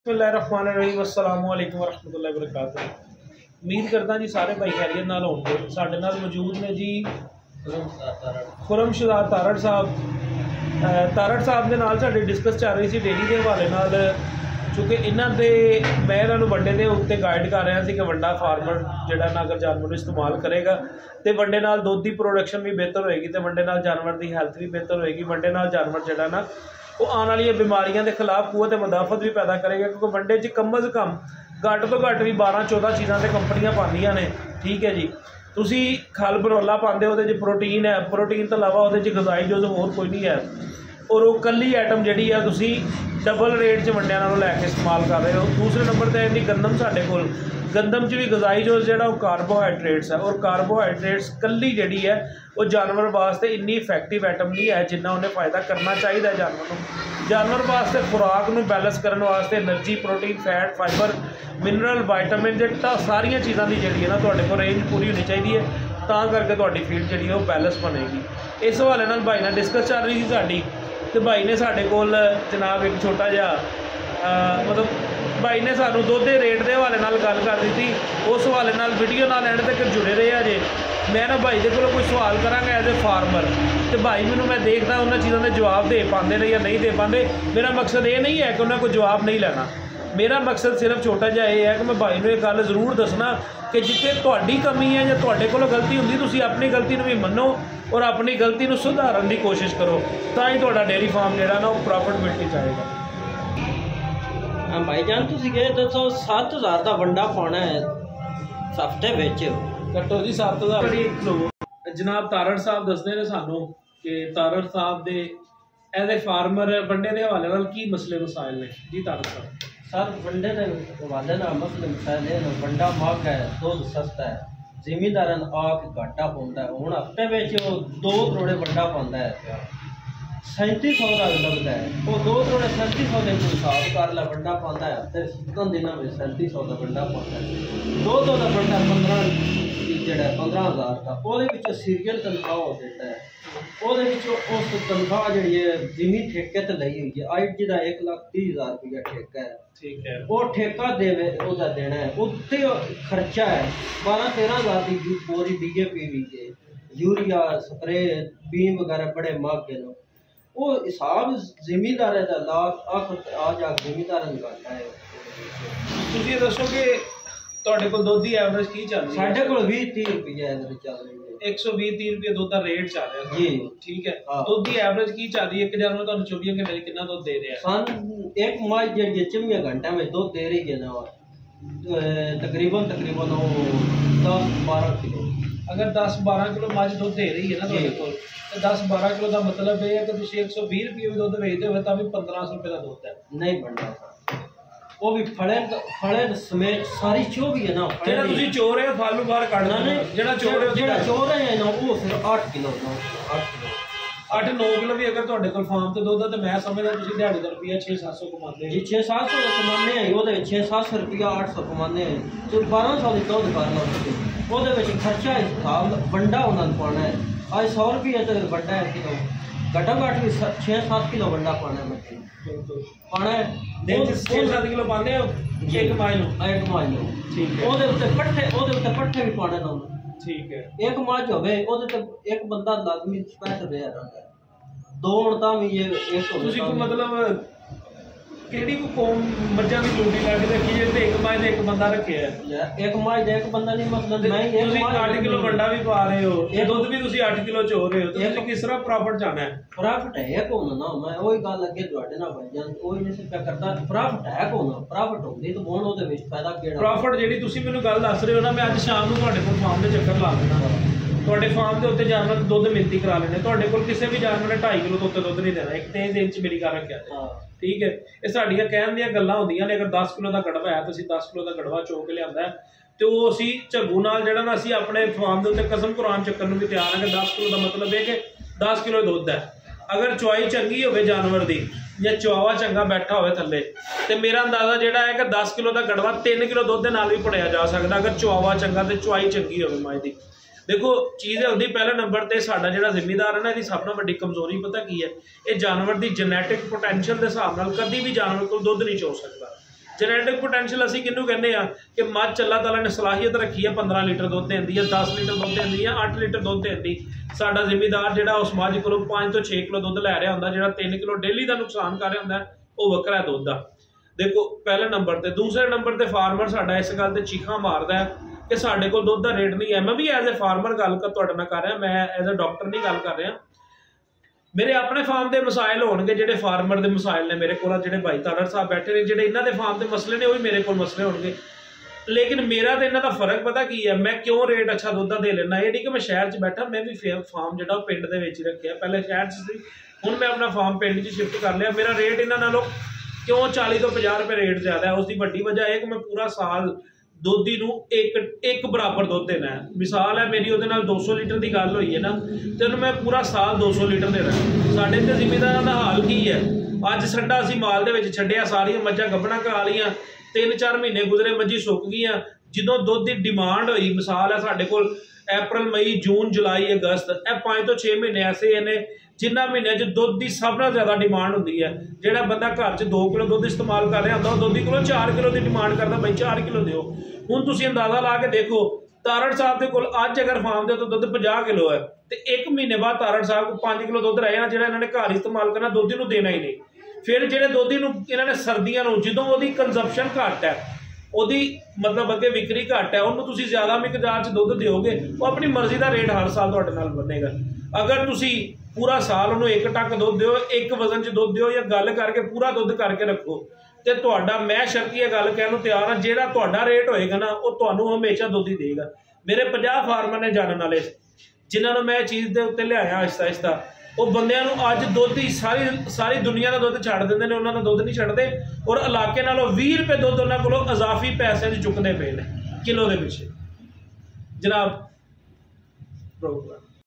बिस्मिल्लाहिर्रहमानिर्रहीम अस्सलामु अलैकुम वरहमतुल्लाहि वबरकातुहू। उम्मीद करदा जी सारे भाई खैरियत नाल होणगे। साडे नाल मौजूद ने जी खुरमशदा तारड़ साहब दे नाल साडी डिस्कस चल रही सी डेयरी के हवाले नाल, क्योंकि इन्हां दे मैं इन्हां नूं वंडे दे उत्ते गाइड कर रहा सी कि वंडा फार्मर जिहड़ा ना अगर जानवर नूं इस्तेमाल करेगा तो वंडे नाल दुध की प्रोडक्शन भी बेहतर होएगी, तो वंडे नाल जानवर की हैल्थ भी बेहतर होएगी। वंडे नाल जानवर जिहड़ा ना वो आने वाली बीमारियों के खिलाफ कुत मुदाफत भी पैदा करेगा, क्योंकि वंडे च कम अज़ कम घट तो घट भी 12-14 चीज़ां तो कंपनियां पांदियां ने। ठीक है जी, तुसी खल बनौला पाते हो, प्रोटीन है, प्रोटीन तो इलावा वो गज़ाई जुज़ होर कोई नहीं है, और वो कली आइटम जी है तुसी डबल रेट च वंडिया नालों लैके इस्तेमाल कर रहे हो। दूसरे नंबर पर इन्नी गंदम साढ़े कोल गंदम च भी गज़ाई जुज़ जो कार्बोहाइड्रेट्स है, और कार्बोहाइड्रेट्स कली जी है वो जानवर वास्ते इन्नी इफेक्टिव आइटम नहीं है जिन्ना उन्हें फायदा करना चाहिए। जानवर वास्ते खुराक नूं बैलेंस करने वास्ते energy, protein, fat, fibre, mineral, vitamin सारिया चीज़ों की जी है ना तुहाडे कोल रेंज पूरी होनी चाहिए, तां करके तुहाडी फीड जी है बैलेंस बनेगी। इस हवाले नाल भाई नाल डिस्कस चल रही थी साडी, तो भाई ने साढ़े कोल जनाब एक छोटा जिहा मतलब भाई ने सानू दुध के रेट के हवाले नाल गल कर दी थी। उस हवाले नाल वीडियो नाल एंड तक जुड़े रहे जे। मैं ना भाई के कोलों कोई सवाल करांगा एज ए फार्मर, तो भाई मैं देखदा उन्होंने चीज़ों के जवाब दे पाते ने या नहीं दे पाते। मेरा मकसद ये नहीं है कि उन्होंने कोई जवाब नहीं लेना, मेरा मकसद सिर्फ छोटा जिहा ये है कि मैं भाई एक गल जरूर दसना कि जिथे तुहाडी कमी है या तुहाडे कोलों गलती हुंदी, तुसीं अपनी गलती भी मनो और अपनी गलती को सुधारन की कोशिश करो, तां ही तुहाडा डेयरी फार्म जिहड़ा ना प्रॉफिटेबिलिटी जाएगा। भाईजान तुसीं कहे दसो 7000 का वंडा पाना है हफ्ते विच कट्टो जी 7000। जनाब तारड़ साहब दसदे ने सानू कि तारड़ साहब दे एज ए फार्मर वंडे के हवाले नाल की मसले मसाइल ने। जी तारड़ साहब सर वंडे के हवाले नाल मसले मसाइल है, वंडा महंगा है, दूध सस्ता है, जिमीदारां आके घाटा पाउंदा है। हुण हफ्ते विच 2 करोड़ वंडा पाउंदा है, 3700 का लगता है, वो 2 करोड़ 3700 के हिसाब कर ला वंडा पाता है हफ्ते 7 दिनों में 3700 का वंडा पाता है। 2 का वंडा 15,000 का, वो सीरियल तनख्वाह हो देता है, उस तनख्वाह जी है जिमी ठेके तो ली हुई है, आई जिदा 1,30,000 रुपया ठेका है। ठीक है, वो ठेका देना है, उत्ते खर्चा है 12-13,000 की पूरी DAP यूरिया स्प्रे बीम वगैरह बड़े महंगे ने। वो हिसाब जिमीदार का लाभ आ जा जिमीदार घाटा है। तुसीं दसो कि तुहाडे कोल दुध दी एवरेज की चल रही है? साडे कोल 20-30 रुपया एवरेज चल रही है, 120-30 रुपये दुध का रेट चल रहा है जी। ठीक है, दुध की एवरेज की चल रही है? एक जानवर तुहानूं 24 घंटे कितना दुध दे रहा है? सन एक मई जी 24 घंटे में दुध दे रही है ना तकरीबन 10-12 किलो। अगर 10-12 किलो मझ दुध दे रही है ना तुहाडे कोल, तो 10-12 किलो का मतलब यह है कि तुसीं 120 रुपये भी दुध बेचते हो तो भी 1500 रुपये का दुध है नहीं बनता। वो भी फड़े समेत सारी चो भी है ना, जेड़ा तुसीं चो रहे हो फल बाहर काटना नहीं, जेड़ा चो रहे हैं ना वो सिर्फ 8 किलो 8-9 किलो भी अगर तुहाडे कोल फार्म ते दुध है तो मैं समझदा तुसीं दिहाड़ी दा रुपया 600-700 कमाते जी। 600-700 कमाने हैं, वो 600-700 रुपया 800 कमाने हैं, तो 1200 की दुध कर लो। वो खर्चा हिसाब वंडा उन्होंने पाना है, आज 100 रुपये तो वंडा है किलो, घटो घट भी 6-7 किलो वंडा पाना है, पाना है 6-7 किलो पाने एक माइल। ठीक है, पट्ठे भी पाने ना। ठीक है, एक मज हो एक बंदा लाजमी स्पेशल रहा है, 2 भी ये एक मतलब केड़ी को कौम मज्जां दी ड्यूटी लग रखी है ते एक मज दे एक बंदा रखे है? एक मज दे एक बंदा नहीं, मतलब मैं तुसीं 8 किलो वंडा भी पा रहे हो, ये दुध भी तुसीं 8 किलो चो रहे हो, तो तुसीं किस तरह प्रॉफिट जाना है? प्रॉफिट है कौन ना, मैं वही गल अगे तुहाडे नाल भाईजान कोई नहीं से करदा, प्रॉफिट है कौन, प्रॉफिट होंदी तो बोन ओदे विच फायदा केड़ा? प्रॉफिट जेड़ी तुसीं मैनूं गल दस रहे हो ना, मैं अज शाम नूं तुहाडे कोल फार्म दे चक्कर ला देना, तुहाडे फार्म के उत्ते जानवर दुध मिलती करा लेने। तुहाडे कोल किसी भी जानवर ने 2.5 किलो तो उत्ते दुध नहीं देना, एक 3 दिन च मेरी गल रखिया। ठीक है, ये साड़ियाँ कहन दियां गल्लां होंदियां ने। अगर 10 किलो का गड़वा है तो असीं 10 किलो का गड़वा चो के लिआंदा है, तो वो असीं झग्गू नाल जिहड़ा ना असीं अपने फार्म के उत्ते कसम कुरान चक्कर नूं भी तैयार है कि 10 किलो का मतलब है कि 10 किलो दुध है। अगर चुआई चंगी होवे जानवर की या चुआवा चंगा बैठा होवे थल्ले, तो मेरा अंदाजा जिहड़ा है कि 10 किलो का गड़वा 3 किलो दुध दे नाल भी भड़िया जा सकदा, अगर चुआवा चंगा तो चुआई चंगी होवे मज दी। देखो चीज़ है होंदी पहले नंबर पर साडा जिहड़ा जिम्मेदार है ना, इसकी सब नाल वड्डी कमजोरी पता की है, ये जानवर की जेनैटिक पोटैंशियल के हिसाब नाल कभी भी जानवर को दुध नहीं चो सकता। ਜੈਨੇਟਿਕ ਪੋਟੈਂਸ਼ੀਅਲ ਅਸੀਂ ਕਿਹਨੂੰ ਕਹਿੰਦੇ ਆ ਕਿ ਮੱਝ ਅੱਲਾਹ ਤਾਲਾ ਨੇ ਸਲਾਹੀਅਤ ਰੱਖੀ ਹੈ 15 ਲੀਟਰ ਦੁੱਧ ਦਿੰਦੀ ਹੈ, 10 ਲੀਟਰ ਦੁੱਧ ਦਿੰਦੀ ਹੈ, 8 ਲੀਟਰ ਦੁੱਧ ਦਿੰਦੀ। ਸਾਡਾ ਜ਼ਿਮੀਦਾਰ ਜਿਹੜਾ ਉਸ ਮੱਝ ਕੋਲੋਂ 5 ਤੋਂ 6 ਕਿਲੋ ਦੁੱਧ ਲੈ ਰਿਹਾ ਹੁੰਦਾ, ਜਿਹੜਾ 3 ਕਿਲੋ ਡੇਲੀ ਦਾ ਨੁਕਸਾਨ ਕਰ ਰਿਹਾ ਹੁੰਦਾ, ਉਹ ਵੱਖਰਾ ਦੁੱਧ ਦਾ। ਦੇਖੋ ਪਹਿਲੇ ਨੰਬਰ ਤੇ। ਦੂਸਰੇ ਨੰਬਰ ਤੇ ਫਾਰਮਰ ਸਾਡਾ ਇਸ ਗੱਲ ਤੇ ਚੀਖਾਂ ਮਾਰਦਾ ਹੈ ਕਿ ਸਾਡੇ ਕੋਲ ਦੁੱਧ ਦਾ ਰੇਟ ਨਹੀਂ ਹੈ। ਮੈਂ ਵੀ ਐਜ਼ ਅ ਫਾਰਮਰ ਗੱਲ ਤੁਹਾਡੇ ਨਾਲ ਕਰ ਰਿਹਾ, ਮੈਂ ਐਜ਼ ਅ ਡਾਕਟਰ ਨਹੀਂ ਗੱਲ ਕਰ ਰਿਹਾ। ਮੇਰੇ ਆਪਣੇ ਫਾਰਮ ਦੇ ਮਸਾਇਲ ਹੋਣਗੇ, ਜਿਹੜੇ ਫਾਰਮਰ ਦੇ ਮਸਾਇਲ ਨੇ ਮੇਰੇ ਕੋਲ, ਜਿਹੜੇ ਭਾਈ ਤਾਲੜ ਸਾਹਿਬ ਬੈਠੇ ਨੇ, ਜਿਹੜੇ ਇਹਨਾਂ ਦੇ ਫਾਰਮ ਦੇ ਮਸਲੇ ਨੇ, ਉਹ ਵੀ ਮੇਰੇ ਕੋਲ ਮਸਲੇ ਹੋਣਗੇ। ਲੇਕਿਨ ਮੇਰਾ ਤੇ ਇਹਨਾਂ ਦਾ ਫਰਕ ਪਤਾ ਕੀ ਹੈ, ਮੈਂ ਕਿਉਂ ਰੇਟ ਅੱਛਾ ਦੁੱਧ ਦਾ ਦੇ ਲੈਣਾ। ਇਹ ਨਹੀਂ ਕਿ ਮੈਂ ਸ਼ਹਿਰ 'ਚ ਬੈਠਾ, ਮੈਂ ਵੀ ਫਾਰਮ ਜਿਹੜਾ ਉਹ ਪਿੰਡ ਦੇ ਵਿੱਚ ਹੀ ਰੱਖਿਆ। ਪਹਿਲੇ ਸ਼ਹਿਰ 'ਚ ਸੀ, ਹੁਣ ਮੈਂ ਆਪਣਾ ਫਾਰਮ ਪਿੰਡ 'ਚ ਸ਼ਿਫਟ ਕਰ ਲਿਆ। ਮੇਰਾ ਰੇਟ ਇਹਨਾਂ ਨਾਲੋਂ ਕਿਉਂ 40 ਤੋਂ 50 ਰੁਪਏ ਰੇਟ ਜ਼ਿਆਦਾ ਹੈ? ਉਸ ਦੀ ਵੱਡੀ ਵਜ੍ਹਾ ਇਹ ਕਿ ਮੈਂ ਪੂਰਾ ਸਾਲ ਦੁੱਧੀ ਨੂੰ ਇੱਕ ਬਰਾਬਰ ਦੁੱਧ ਦੇਣਾ ਹੈ। ਮਿਸਾਲ ਹੈ ਮੇਰੀ ਉਹਦੇ ਨਾਲ 200 ਲੀਟਰ ਦੀ ਗੱਲ ਹੋਈ ਹੈ ਨਾ, ਤੇ ਉਹਨੂੰ ਮੈਂ ਪੂਰਾ ਸਾਲ 200 ਲੀਟਰ ਦੇਣਾ। ਸਾਡੇ ਤੇ ਜ਼ਿਮੀਂਦਾਰਾਂ ਦਾ ਹਾਲ ਕੀ ਹੈ? ਅੱਜ ਸੰਡਾ ਅਸੀਂ ਮਾਲ ਦੇ ਵਿੱਚ ਛੱਡਿਆ, ਸਾਰੀਆਂ ਮੱਝਾਂ ਗੱਭਣਾ ਕਰਾ ਲਈਆਂ, 3-4 ਮਹੀਨੇ ਗੁਜ਼ਰੇ, ਮੱਝੀ ਸੁੱਕ ਗਈਆਂ। ਜਦੋਂ ਦੁੱਧ ਦੀ ਡਿਮਾਂਡ ਹੋਈ, ਮਿਸਾਲ ਹੈ ਸਾਡੇ ਕੋਲ ਅਪ੍ਰੈਲ, ਮਈ, ਜੂਨ, ਜੁਲਾਈ, ਅਗਸਤ, ਇਹ 5 ਤੋਂ 6 ਮਹੀਨੇ ਐਸੇ ਨੇ ਜਿਨ੍ਹਾਂ ਮਹੀਨਿਆਂ 'ਚ ਦੁੱਧ ਦੀ ਸਭ ਨਾਲੋਂ ਜ਼ਿਆਦਾ ਡਿਮਾਂਡ ਹੁੰਦੀ ਹੈ। ਜਿਹੜਾ ਬੰਦਾ ਘਰ 'ਚ 2 ਕਿਲੋ ਦੁੱਧ ਇਸਤੇਮਾਲ ਕਰ ਰਿਹਾ ਹੁੰਦਾ, ਉਹ ਦੁੱਧ ਕੋਲੋਂ 4 ਕਿਲੋ ਦੀ ਡਿਮਾਂਡ ਕਰਦਾ, ਬਈ 4 ਕਿਲੋ ਦਿਓ। ਹੁਣ ਤੁਸੀਂ ਅੰਦਾਜ਼ਾ ਲਾ ਕੇ ਦੇਖੋ, ਤਾਰੜ ਸਾਹਿਬ ਦੇ ਕੋਲ ਅੱਜ ਅਗਰ ਫਾਰਮ ਦੇ ਉੱਤੇ ਦੁੱਧ 50 ਕਿਲੋ ਹੈ, ਤੇ 1 ਮਹੀਨੇ ਬਾਅਦ ਤਾਰੜ ਸਾਹਿਬ ਕੋਲ 5 ਕਿਲੋ ਦੁੱਧ ਰਹਿ ਜਾਣਾ, ਜਿਹੜਾ ਇਹਨਾਂ ਨੇ ਘਰ ਇਸਤੇਮਾਲ ਕਰਨਾ, ਦੁੱਧ ਨੂੰ ਦੇਣਾ ਹੀ ਨਹੀਂ। ਫਿਰ ਜਿਹੜੇ ਦੁੱਧ ਨੂੰ ਇਹਨਾਂ ਨੇ ਸਰਦੀਆਂ ਨੂੰ, ਜਦੋਂ ਉਹਦੀ ਕੰਜ਼ੰਪਸ਼ਨ ਘੱਟ ਹੈ, ਉਹਦੀ ਮਤਲਬ ਅੱਗੇ ਵਿਕਰੀ ਘੱਟ ਹੈ, ਉਹਨੂੰ ਤੁਸੀਂ ਜ਼ਿਆਦਾ ਮਿਕਦਾਰ 'ਚ ਦੁੱਧ ਦਿਓਗੇ, ਉਹ ਆਪਣੀ ਮਰਜ਼ੀ ਦਾ ਰੇਟ ਹਰ ਸਾਲ ਤੁਹਾਡੇ ਨਾਲ ਬਣੇਗਾ। ਅਗਰ ਤੁਸੀਂ ਪੂਰਾ ਸਾਲ ਉਹਨੂੰ 1 ਟੱਕ ਦੁੱਧ ਦਿਓ, 1 ਵਜ਼ਨ 'ਚ ਦੁੱਧ ਦਿਓ, ਜਾਂ ਗੱਲ ਕਰਕੇ ਪੂਰਾ ਦੁੱਧ ਕਰਕੇ ਰੱਖੋ, ਤੇ ਤੁਹਾਡਾ, ਮੈਂ ਸ਼ਰਤੀਆ ਗੱਲ ਕਹਿਣ ਨੂੰ ਤਿਆਰ ਹਾਂ, ਜਿਹੜਾ ਤੁਹਾਡਾ ਰੇਟ ਹੋਏਗਾ ਨਾ, ਉਹ ਤੁਹਾਨੂੰ ਹਮੇਸ਼ਾ ਦੁੱਧ ਹੀ ਦੇਗਾ। ਮੇਰੇ 50 ਫਾਰਮਰ ਨੇ ਜਾਣਨ ਵਾਲੇ, ਜਿਨ੍ਹਾਂ ਨੂੰ ਮੈਂ ਇਹ ਚੀਜ਼ ਦੇ ਉੱਤੇ ਲਿਆਇਆ ਆਹਿਸਤਾ ਆਹਿਸਤਾ। ਉਹ ਬੰਦਿਆਂ ਨੂੰ ਅੱਜ ਦੁੱਧ ਹੀ ਸਾਰੀ ਦੁਨੀਆ ਦਾ ਦੁੱਧ ਛੱਡ ਦਿੰਦੇ ਨੇ, ਉਹਨਾਂ ਦਾ ਦੁੱਧ ਨਹੀਂ ਛੱਡਦੇ, ਔਰ ਇਲਾਕੇ ਨਾਲੋਂ 20 ਰੁਪਏ ਦੁੱਧ ਉਹਨਾਂ ਕੋਲੋਂ ਇਜ਼ਾਫੀ ਪੈਸੇ 'ਚ ਚੁੱਕਦੇ ਪਏ ਨੇ ਕਿਲੋ ਦੇ ਪਿੱਛੇ। ਜਨਾਬ